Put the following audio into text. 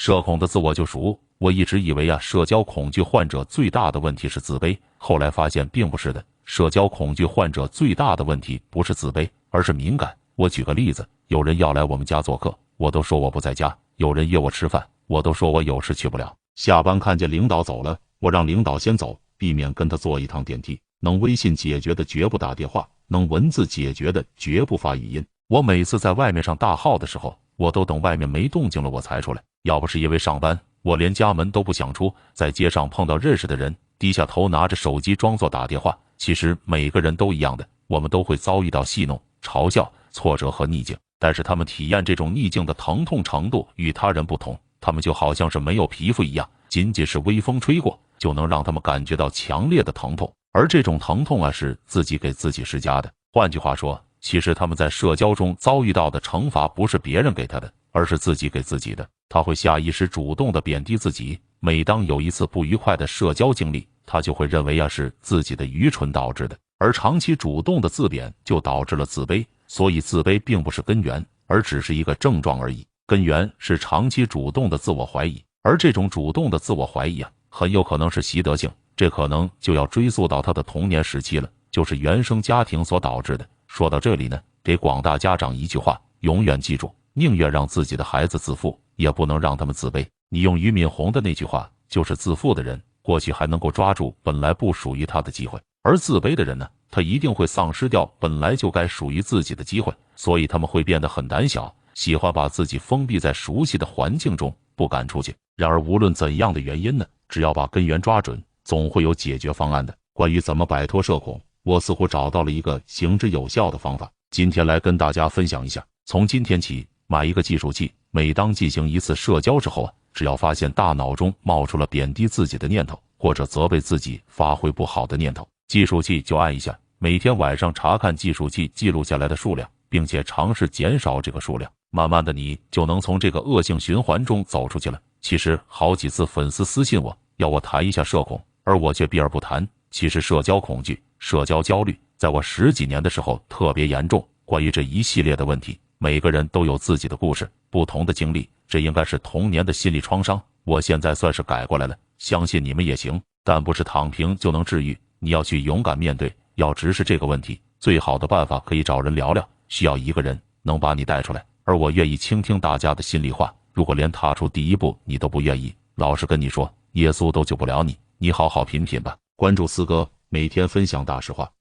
社恐的自我救赎，我一直以为社交恐惧患者最大的问题是自卑，后来发现并不是的。社交恐惧患者最大的问题不是自卑，而是敏感。我举个例子，有人要来我们家做客，我都说我不在家；有人约我吃饭，我都说我有事去不了。下班看见领导走了，我让领导先走，避免跟他坐一趟电梯。能微信解决的绝不打电话，能文字解决的绝不发语音。我每次在外面上大号的时候，我都等外面没动静了我才出来。要不是因为上班，我连家门都不想出。在街上碰到认识的人，低下头拿着手机装作打电话。其实每个人都一样的，我们都会遭遇到戏弄、嘲笑、挫折和逆境。但是他们体验这种逆境的疼痛程度与他人不同，他们就好像是没有皮肤一样，仅仅是微风吹过，就能让他们感觉到强烈的疼痛。而这种疼痛是自己给自己施加的。换句话说，其实他们在社交中遭遇到的惩罚不是别人给他的，而是自己给自己的。他会下意识主动的贬低自己，每当有一次不愉快的社交经历，他就会认为是自己的愚蠢导致的，而长期主动的自贬就导致了自卑。所以自卑并不是根源，而只是一个症状而已。根源是长期主动的自我怀疑，而这种主动的自我怀疑很有可能是习得性，这可能就要追溯到他的童年时期了，就是原生家庭所导致的。说到这里呢，给广大家长一句话，永远记住，宁愿让自己的孩子自负，也不能让他们自卑。你用俞敏洪的那句话，就是自负的人过去还能够抓住本来不属于他的机会，而自卑的人呢，他一定会丧失掉本来就该属于自己的机会，所以他们会变得很胆小，喜欢把自己封闭在熟悉的环境中，不敢出去。然而无论怎样的原因呢，只要把根源抓准，总会有解决方案的。关于怎么摆脱社恐，我似乎找到了一个行之有效的方法，今天来跟大家分享一下。从今天起，买一个计数器，每当进行一次社交之后只要发现大脑中冒出了贬低自己的念头，或者责备自己发挥不好的念头，计数器就按一下，每天晚上查看计数器记录下来的数量，并且尝试减少这个数量，慢慢的你就能从这个恶性循环中走出去了。其实好几次粉丝私信我，要我谈一下社恐，而我却避而不谈。其实社交恐惧、社交焦虑，在我10几年的时候特别严重。关于这一系列的问题，每个人都有自己的故事，不同的经历，这应该是童年的心理创伤。我现在算是改过来了，相信你们也行，但不是躺平就能治愈，你要去勇敢面对，要直视这个问题。最好的办法可以找人聊聊，需要一个人能把你带出来，而我愿意倾听大家的心里话。如果连踏出第一步你都不愿意，老实跟你说，耶稣都救不了你，你好好品品吧。关注四哥，每天分享大实话。